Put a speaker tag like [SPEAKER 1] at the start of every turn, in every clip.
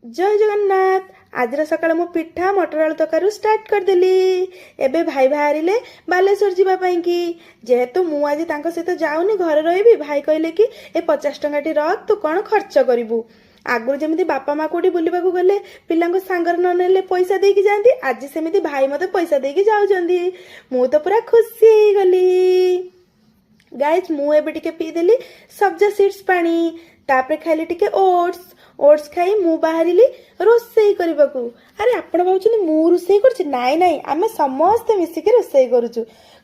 [SPEAKER 1] जय जगन्नाथ। आज सकाळ मु पिठा मटर आलू तरकारी स्टार्ट करदेली। एबे भाई बाहरिले बालेश्वर जावाई कि जेहेतु मु आज तांको सहित जाऊनी घरे रही। भाई कहले कि ए 50 टंकाटी रख तू कौन खर्च करू। आगुरी जमी बापा माँ कौटी बुलवा गले पिला सांगर न नेले पैसा देकी जाती, आज सेमती भाई मते पैसा देकी जाउछंदी। मु तो पूरा खुशी गली। गाइज मु एबे टिके पीदेली सब्जा सीड्स पानी, तापरे खाइली टिके ओट्स। ओट्स खाई मु बाहरिली रोसई करबाकू। अरे आपण भावुछन मु रोसई करछि? नाई नाई, आमे समस्त मिसिके रोसई करूछु।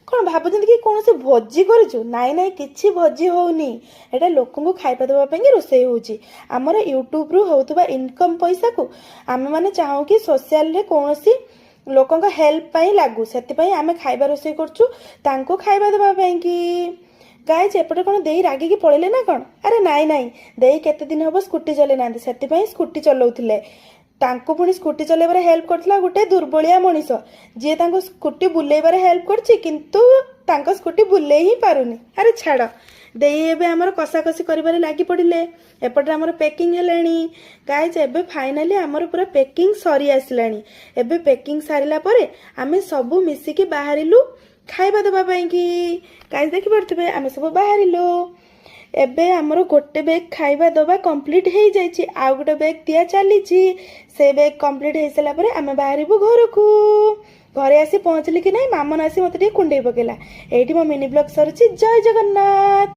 [SPEAKER 1] कौन भावुछन कि कौन से भोजी करूछु? नाई नाई, किछि भोजी होउनी। एटा लोकंकु खाइबा देबा पई रोसई होउछि। हमर यूट्यूब रु होउतबा इनकम पैसा को आमे माने चाहू कि सोशल रे कोनोसी लोकंक हेल्प पाई लागू, सेति पई आमे खाइबा रोसई करछु तांको खाइबा देबा पई कि। गाइज एपटे कौन देई रागी की पड़े ना कौन? अरे नाई नाई, देई केते दिन हम स्कूटी चले ना से स्कूटी चलाउथिले। तांको पुणी स्कूटी चलेबार हेल्प करथिला गोटे दुर्बलिया मनीष जी तांको स्कूटी बुलेबार हेल्प करछि, किंतु तांको स्कूटी बुले ही पारुनी। अरे छाड़, देई एबे हमर कसाकसी करिबारे लागी पड़िले। एपटे हमर पैकिंग हेलानी। गाइज एबे फाइनली हमर पूरा पैकिंग सरी आसलानी। एबे पैकिंग सारिला परे आमे सबु मिसिकी बाहरिलु खाइबा देबा पई कि। गाइज देखि पड़थबे आमे सब बाहरिलो। एबे हमरो गोटे बैग खाइबा दबा कंप्लीट हो जाइछि, आ गोटे बैग दिया चली। से बैग कंप्लीट हो सारा पर आमे बाहरिबु घर को। घरे आसी पहुँचली कि नहीं, मामन आसी मते कुंडे पकेला। एठी मो मिनी ब्लॉग सरुछि। जय जगन्नाथ।